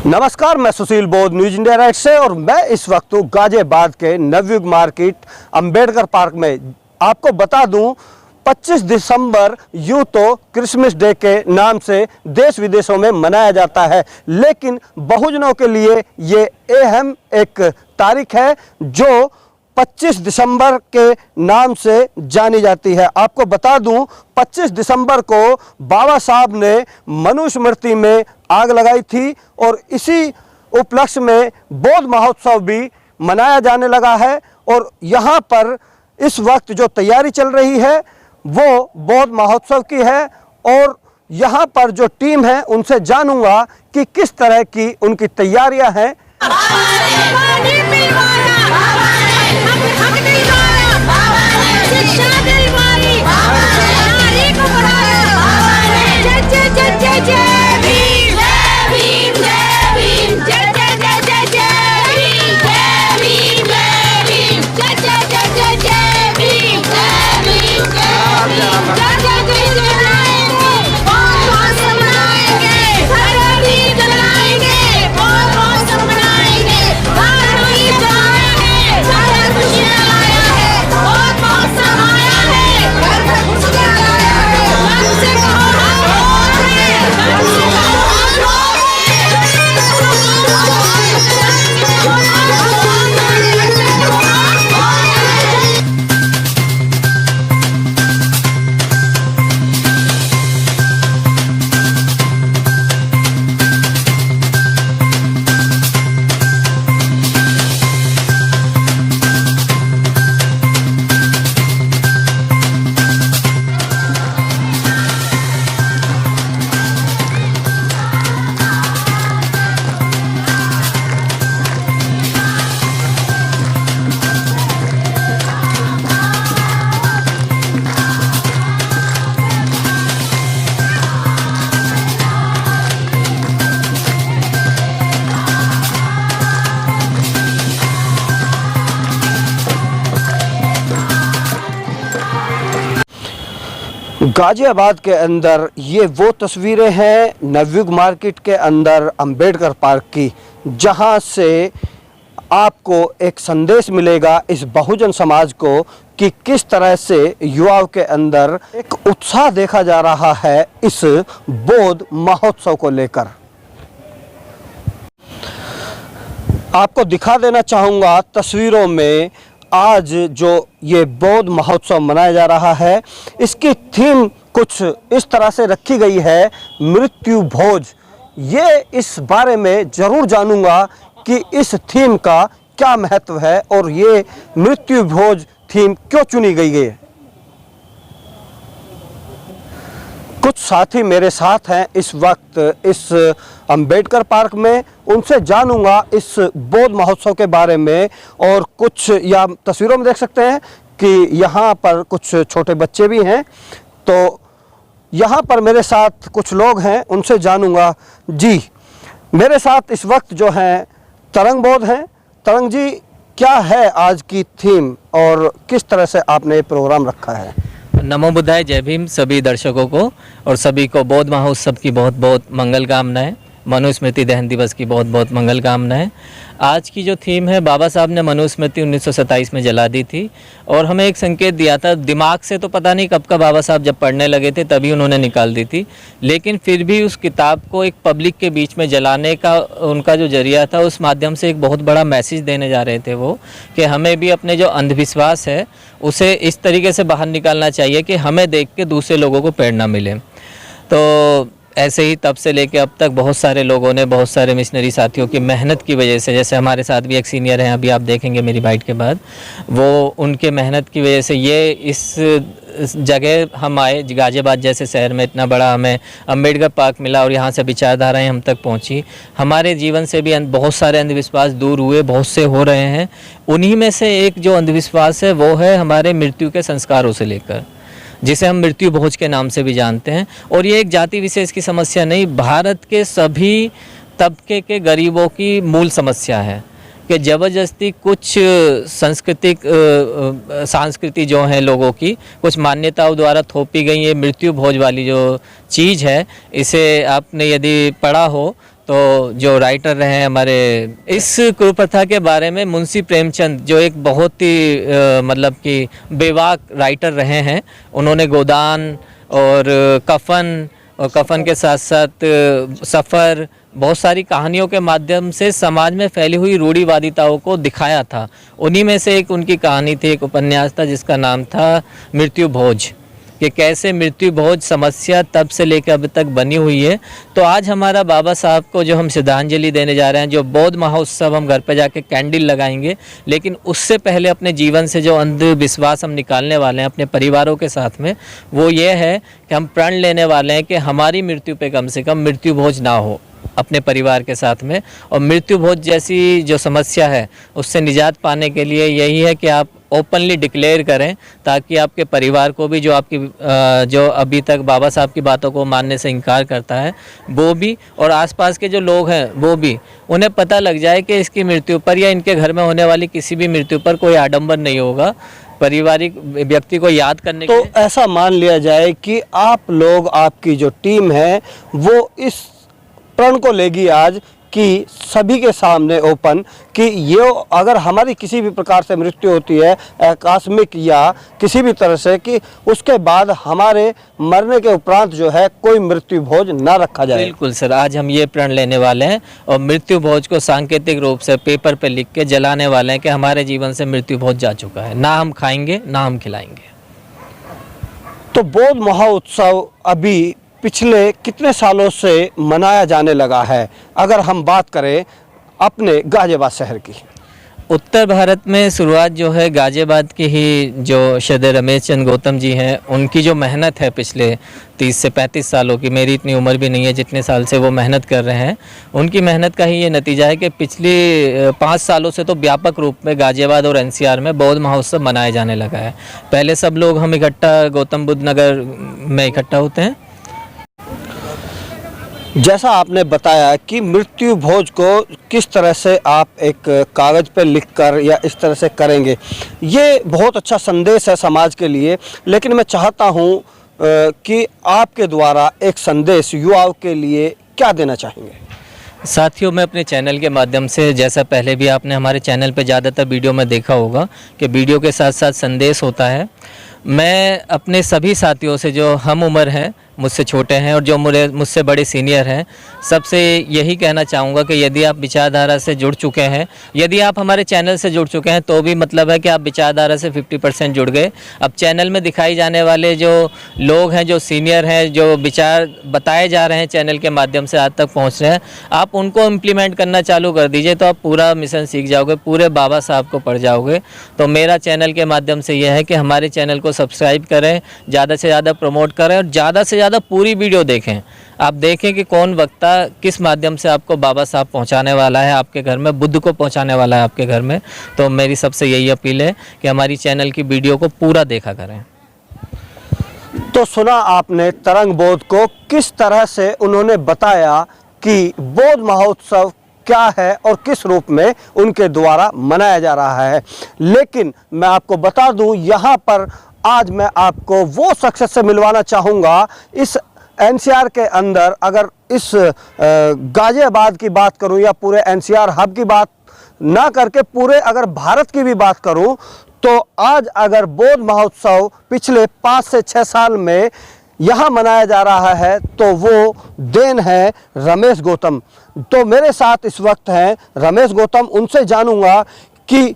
नमस्कार, मैं सुशील बोध न्यूज इंडिया राइट से और मैं इस वक्त हूँ गाजियाबाद के नवयुग मार्केट अंबेडकर पार्क में। आपको बता दूं 25 दिसंबर यूँ तो क्रिसमस डे के नाम से देश विदेशों में मनाया जाता है, लेकिन बहुजनों के लिए ये अहम एक तारीख है जो 25 दिसंबर के नाम से जानी जाती है। आपको बता दूं 25 दिसंबर को बाबा साहब ने मनुस्मृति में आग लगाई थी और इसी उपलक्ष्य में बौद्ध महोत्सव भी मनाया जाने लगा है। और यहाँ पर इस वक्त जो तैयारी चल रही है वो बौद्ध महोत्सव की है और यहाँ पर जो टीम है उनसे जानूंगा कि किस तरह की उनकी तैयारियां हैं। गाजियाबाद के अंदर ये वो तस्वीरें हैं नवयुग मार्केट के अंदर अंबेडकर पार्क की, जहां से आपको एक संदेश मिलेगा इस बहुजन समाज को कि किस तरह से युवाओं के अंदर एक उत्साह देखा जा रहा है इस बौद्ध महोत्सव को लेकर। आपको दिखा देना चाहूँगा तस्वीरों में आज जो ये बौद्ध महोत्सव मनाया जा रहा है, इसकी थीम कुछ इस तरह से रखी गई है, मृत्यु भोज। ये इस बारे में ज़रूर जानूंगा कि इस थीम का क्या महत्व है और ये मृत्यु भोज थीम क्यों चुनी गई है। कुछ साथी मेरे साथ हैं इस वक्त इस अंबेडकर पार्क में, उनसे जानूंगा इस बौद्ध महोत्सव के बारे में। और कुछ या तस्वीरों में देख सकते हैं कि यहाँ पर कुछ छोटे बच्चे भी हैं, तो यहाँ पर मेरे साथ कुछ लोग हैं, उनसे जानूंगा। जी, मेरे साथ इस वक्त जो हैं तरंग बौद्ध हैं। तरंग जी, क्या है आज की थीम और किस तरह से आपने ये प्रोग्राम रखा है? नमो बुद्धाय, जय भीम सभी दर्शकों को और सभी को बौद्ध महोत्सव की बहुत बहुत मंगल कामनाएं। मनुस्मृति दहन दिवस की बहुत बहुत मंगल कामनाएं। आज की जो थीम है, बाबा साहब ने मनुस्मृति 1927 में जला दी थी और हमें एक संकेत दिया था। दिमाग से तो पता नहीं कब का बाबा साहब जब पढ़ने लगे थे तभी उन्होंने निकाल दी थी, लेकिन फिर भी उस किताब को एक पब्लिक के बीच में जलाने का उनका जो जरिया था, उस माध्यम से एक बहुत बड़ा मैसेज देने जा रहे थे वो, कि हमें भी अपने जो अंधविश्वास है उसे इस तरीके से बाहर निकालना चाहिए कि हमें देख के दूसरे लोगों को प्रेरणा मिले। तो ऐसे ही तब से लेके अब तक बहुत सारे लोगों ने, बहुत सारे मिशनरी साथियों की मेहनत की वजह से, जैसे हमारे साथ भी एक सीनियर हैं, अभी आप देखेंगे मेरी बाइट के बाद, वो उनके मेहनत की वजह से ये इस जगह हम आए। गाजियाबाद जैसे शहर में इतना बड़ा हमें अंबेडकर पार्क मिला और यहाँ से विचारधाराएं हम तक पहुँची। हमारे जीवन से भी बहुत सारे अंधविश्वास दूर हुए, बहुत से हो रहे हैं। उन्हीं में से एक जो अंधविश्वास है वो है हमारे मृत्यु के संस्कारों से लेकर, जिसे हम मृत्यु भोज के नाम से भी जानते हैं। और ये एक जाति विशेष की समस्या नहीं, भारत के सभी तबके के गरीबों की मूल समस्या है कि ज़बरदस्ती कुछ सांस्कृति जो हैं लोगों की कुछ मान्यताओं द्वारा थोपी गई ये मृत्यु भोज वाली जो चीज़ है, इसे आपने यदि पढ़ा हो तो जो राइटर रहे हैं हमारे इस कुप्रथा के बारे में, मुंशी प्रेमचंद जो एक बहुत ही मतलब कि बेबाक राइटर रहे हैं, उन्होंने गोदान और कफन, और कफन के साथ साथ सफ़र, बहुत सारी कहानियों के माध्यम से समाज में फैली हुई रूढ़िवादिताओं को दिखाया था। उन्हीं में से एक उनकी कहानी थी, एक उपन्यास था जिसका नाम था मृत्यु भोज, कि कैसे मृत्यु भोज समस्या तब से लेकर अब तक बनी हुई है। तो आज हमारा बाबा साहब को जो हम श्रद्धांजलि देने जा रहे हैं, जो बौद्ध महोत्सव हम घर पे जाके कैंडल लगाएंगे, लेकिन उससे पहले अपने जीवन से जो अंधविश्वास हम निकालने वाले हैं अपने परिवारों के साथ में, वो ये है कि हम प्रण लेने वाले हैं कि हमारी मृत्यु पे कम से कम मृत्यु भोज ना हो अपने परिवार के साथ में। और मृत्यु भोज जैसी जो समस्या है उससे निजात पाने के लिए यही है कि आप ओपनली डिक्लेयर करें, ताकि आपके परिवार को भी, जो आपकी जो अभी तक बाबा साहब की बातों को मानने से इनकार करता है वो भी, और आसपास के जो लोग हैं वो भी, उन्हें पता लग जाए कि इसकी मृत्यु पर या इनके घर में होने वाली किसी भी मृत्यु पर कोई आडंबर नहीं होगा पारिवारिक व्यक्ति को याद करने तो के लिए। ऐसा मान लिया जाए कि आप लोग, आपकी जो टीम है वो इस प्रण को लेगी आज कि सभी के सामने ओपन, कि ये अगर हमारी किसी भी प्रकार से मृत्यु होती है आकस्मिक या किसी भी तरह से, कि उसके बाद हमारे मरने के उपरांत जो है कोई मृत्यु भोज ना रखा जाए। बिल्कुल सर, आज हम ये प्रण लेने वाले हैं और मृत्यु भोज को सांकेतिक रूप से पेपर पे लिख के जलाने वाले हैं कि हमारे जीवन से मृत्यु भोज जा चुका है, ना हम खाएंगे ना हम खिलाएंगे। तो बौद्ध महोत्सव अभी पिछले कितने सालों से मनाया जाने लगा है, अगर हम बात करें अपने गाजियाबाद शहर की? उत्तर भारत में शुरुआत जो है गाजियाबाद की ही, जो श्रद्धेय रमेश चंद्र गौतम जी हैं, उनकी जो मेहनत है पिछले 30 से 35 सालों की, मेरी इतनी उम्र भी नहीं है जितने साल से वो मेहनत कर रहे हैं, उनकी मेहनत का ही ये नतीजा है कि पिछले 5 सालों से तो व्यापक रूप में गाजियाबाद और एनसीआर में बौद्ध महोत्सव मनाया जाने लगा है। पहले सब लोग हम इकट्ठा गौतम बुद्ध नगर में इकट्ठा होते हैं। जैसा आपने बताया कि मृत्यु भोज को किस तरह से आप एक कागज़ पे लिखकर या इस तरह से करेंगे, ये बहुत अच्छा संदेश है समाज के लिए। लेकिन मैं चाहता हूँ कि आपके द्वारा एक संदेश युवाओं के लिए क्या देना चाहेंगे? साथियों, मैं अपने चैनल के माध्यम से, जैसा पहले भी आपने हमारे चैनल पे ज़्यादातर वीडियो में देखा होगा कि वीडियो के साथ साथ संदेश होता है, मैं अपने सभी साथियों से जो हम उम्र हैं, मुझसे छोटे हैं और जो मुझसे बड़े सीनियर हैं, सबसे यही कहना चाहूँगा कि यदि आप विचारधारा से जुड़ चुके हैं, यदि आप हमारे चैनल से जुड़ चुके हैं, तो भी मतलब है कि आप विचारधारा से 50% जुड़ गए। अब चैनल में दिखाई जाने वाले जो लोग हैं, जो सीनियर हैं, जो विचार बताए जा रहे हैं चैनल के माध्यम से आज तक पहुँच रहे हैं, आप उनको इम्प्लीमेंट करना चालू कर दीजिए, तो आप पूरा मिशन सीख जाओगे, पूरे बाबा साहब को पढ़ जाओगे। तो मेरा चैनल के माध्यम से यह है कि हमारे चैनल को सब्सक्राइब करें, ज़्यादा से ज़्यादा प्रमोट करें और ज़्यादा से ज़्यादा पूरी वीडियो देखें। आप देखें कि कौन वक्ता किस माध्यम से आपको बाबा साहब पहुंचाने वाला है आपके घर में, बुद्ध को पहुंचाने वाला है आपके घर में। तो मेरी सबसे यही अपील है कि हमारी चैनल की वीडियो को पूरा देखा करें। तो सुना आपने तरंग बौद्ध को, किस तरह से उन्होंने बताया कि बौद्ध महोत्सव क्या है और किस रूप में उनके द्वारा मनाया जा रहा है। लेकिन मैं आपको बता दूं, यहाँ पर आज मैं आपको वो शख्स से मिलवाना चाहूँगा इस एनसीआर के अंदर। अगर इस गाजियाबाद की बात करूँ या पूरे एनसीआर हब की बात ना करके पूरे अगर भारत की भी बात करूँ, तो आज अगर बौद्ध महोत्सव पिछले 5 से 6 साल में यहाँ मनाया जा रहा है तो वो देन है रमेश गौतम। तो मेरे साथ इस वक्त हैं रमेश गौतम, उनसे जानूंगा कि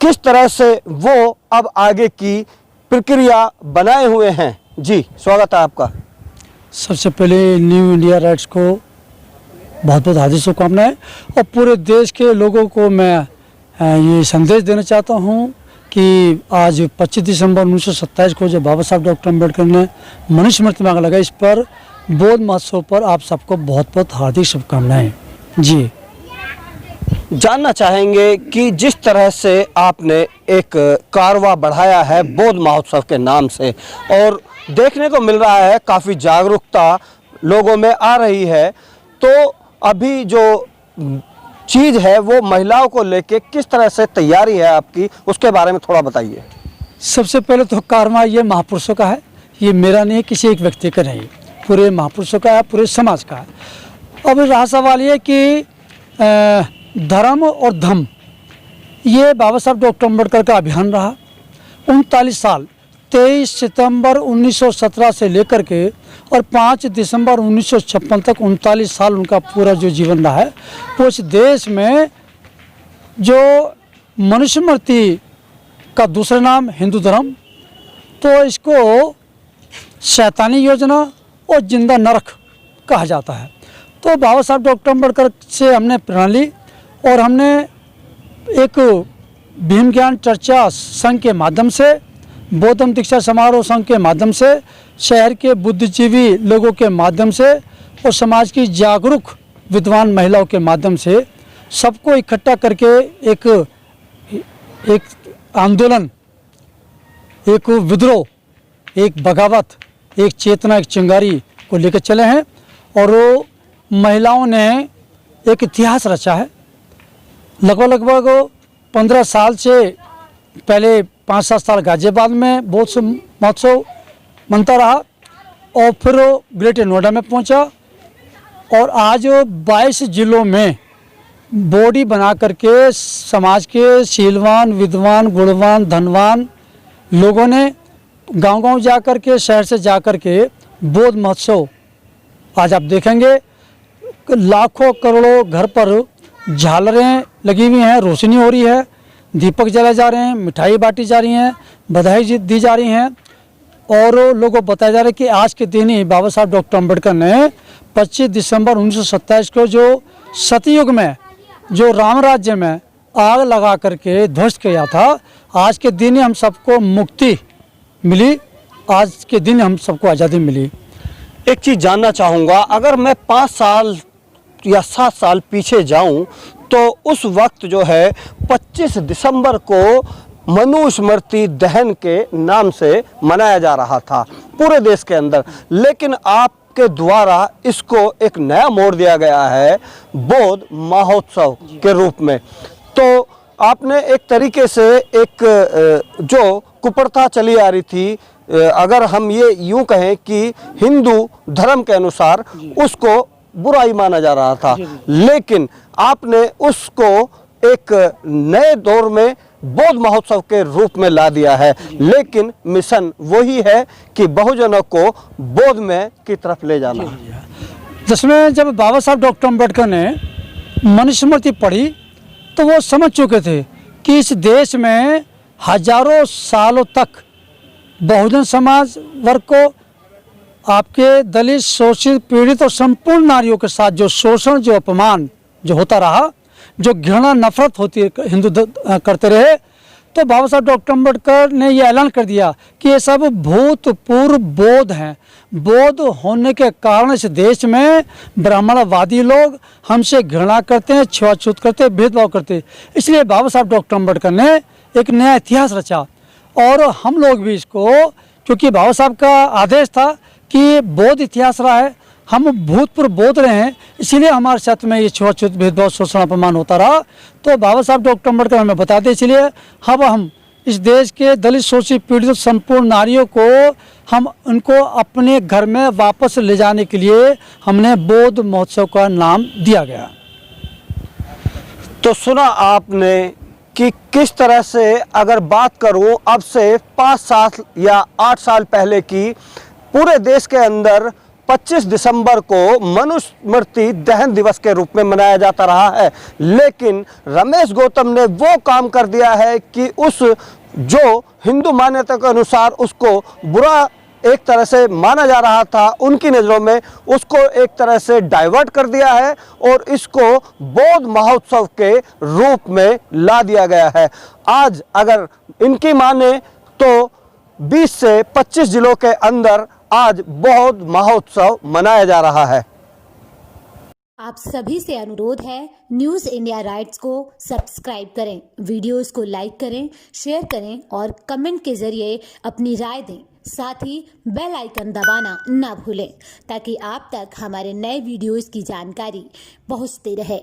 किस तरह से वो अब आगे की प्रक्रिया बनाए हुए हैं। जी, स्वागत है आपका। सबसे पहले न्यू इंडिया राइट्स को बहुत बहुत हार्दिक शुभकामनाएं, और पूरे देश के लोगों को मैं ये संदेश देना चाहता हूँ कि आज 25 दिसंबर 1927 को जो बाबा साहब डॉक्टर अम्बेडकर ने मनुष्य मृत्यु मांग लगा, इस पर बौद्ध महोत्सव पर आप सबको बहुत बहुत हार्दिक शुभकामनाएं। जी, जानना चाहेंगे कि जिस तरह से आपने एक कारवां बढ़ाया है बौद्ध महोत्सव के नाम से, और देखने को मिल रहा है काफ़ी जागरूकता लोगों में आ रही है, तो अभी जो चीज़ है वो महिलाओं को लेके किस तरह से तैयारी है आपकी, उसके बारे में थोड़ा बताइए। सबसे पहले तो कारवां ये महापुरुषों का है, ये मेरा नहीं है, किसी एक व्यक्ति का नहीं, पूरे महापुरुषों का है, पूरे समाज का है। अब रहा सवाल ये कि धर्म और धम, ये बाबा साहब डॉक्टर अम्बेडकर का अभियान रहा 39 साल। 23 सितंबर 1917 से लेकर के और 5 दिसंबर 1956 तक 39 साल उनका पूरा जो जीवन रहा है, वो इस देश में जो मनुस्मृति का दूसरा नाम हिंदू धर्म, तो इसको शैतानी योजना और जिंदा नरक कहा जाता है। तो बाबा साहब डॉक्टर अम्बेडकर से हमने प्रेरणा ली और हमने एक भीम ज्ञान चर्चा संघ के माध्यम से, बौद्धम दीक्षा समारोह संघ के माध्यम से, शहर के बुद्धिजीवी लोगों के माध्यम से और समाज की जागरूक विद्वान महिलाओं के माध्यम से सबको इकट्ठा करके एक आंदोलन, एक विद्रोह, एक बगावत, एक चेतना, एक चिंगारी को लेकर चले हैं। और वो महिलाओं ने एक इतिहास रचा है। लगभग 15 साल से पहले 5-7 साल गाजियाबाद में बहुत महोत्सव मनता रहा और फिर वो ग्रेटर नोएडा में पहुंचा और आज 22 जिलों में बॉडी बना करके समाज के शीलवान, विद्वान, गुणवान, धनवान लोगों ने गांव-गांव जा कर के, शहर से जा कर के बौद्ध महोत्सव आज आप देखेंगे लाखों करोड़ों घर पर झालरें लगी हुई हैं, रोशनी हो रही है, दीपक जलाए जा रहे हैं, मिठाई बांटी जा रही हैं, बधाई दी जा रही हैं और लोगों को बताया जा रहा है कि आज के दिन ही बाबा साहब डॉक्टर अम्बेडकर ने 25 दिसंबर 1927 को जो सतयुग में, जो राम राज्य में आग लगा करके ध्वस्त किया था, आज के दिन ही हम सबको मुक्ति मिली, आज के दिन हम सबको आज़ादी मिली। एक चीज़ जानना चाहूँगा, अगर मैं 5 साल या 7 साल पीछे जाऊं तो उस वक्त जो है 25 दिसंबर को मनुस्मृति दहन के नाम से मनाया जा रहा था पूरे देश के अंदर, लेकिन आपके द्वारा इसको एक नया मोड़ दिया गया है बौद्ध महोत्सव के रूप में। तो आपने एक तरीके से एक जो कुप्रथा चली आ रही थी, अगर हम ये यूं कहें कि हिंदू धर्म के अनुसार उसको बुराई माना जा रहा था, लेकिन आपने उसको एक नए दौर में बौद्ध महोत्सव के रूप में ला दिया है। लेकिन मिशन वही है कि बहुजनों को बौद्ध में की तरफ ले जाना। जिसमें जब बाबा साहब डॉक्टर अम्बेडकर ने मनुस्मृति पढ़ी तो वो समझ चुके थे कि इस देश में हजारों सालों तक बहुजन समाज वर्ग को, आपके दलित, शोषित, पीड़ित और संपूर्ण नारियों के साथ जो शोषण, जो अपमान जो होता रहा, जो घृणा, नफरत होती हिंदू करते रहे, तो बाबा साहब डॉक्टर अम्बेडकर ने ये ऐलान कर दिया कि ये सब भूतपूर्व बौद्ध हैं। बौद्ध होने के कारण इस देश में ब्राह्मणवादी लोग हमसे घृणा करते हैं, छुआछूत करते हैं, भेदभाव करते हैं। इसलिए बाबा साहब डॉक्टर अम्बेडकर ने एक नया इतिहास रचा और हम लोग भी इसको, क्योंकि बाबा साहब का आदेश था कि बौद्ध इतिहास रहा है, हम भूतपूर्व बौद्ध रहे हैं, इसीलिए हमारे साथ में ये छुआछूत, भेदभाव, शोषण, अपमान होता रहा। तो बाबा साहब डॉक्टर अम्बेडकर हमें बताते, इसलिए अब हम इस देश के दलित, शोषित, पीड़ित संपूर्ण नारियों को हम उनको अपने घर में वापस ले जाने के लिए हमने बौद्ध महोत्सव का नाम दिया गया। तो सुना आपने कि किस तरह से, अगर बात करूं अब से 5 साल या 8 साल पहले की, पूरे देश के अंदर 25 दिसंबर को मनुस्मृति दहन दिवस के रूप में मनाया जाता रहा है, लेकिन रमेश गौतम ने वो काम कर दिया है कि उस जो हिंदू मान्यता के अनुसार उसको बुरा एक तरह से माना जा रहा था, उनकी नज़रों में उसको एक तरह से डाइवर्ट कर दिया है और इसको बौद्ध महोत्सव के रूप में ला दिया गया है। आज अगर इनकी माने तो 20 से 25 जिलों के अंदर आज बौद्ध महोत्सव मनाया जा रहा है। आप सभी से अनुरोध है, न्यूज़ इंडिया राइट्स को सब्सक्राइब करें, वीडियोस को लाइक करें, शेयर करें और कमेंट के जरिए अपनी राय दें। साथ ही बेल आइकन दबाना ना भूलें ताकि आप तक हमारे नए वीडियोस की जानकारी पहुंचती रहे।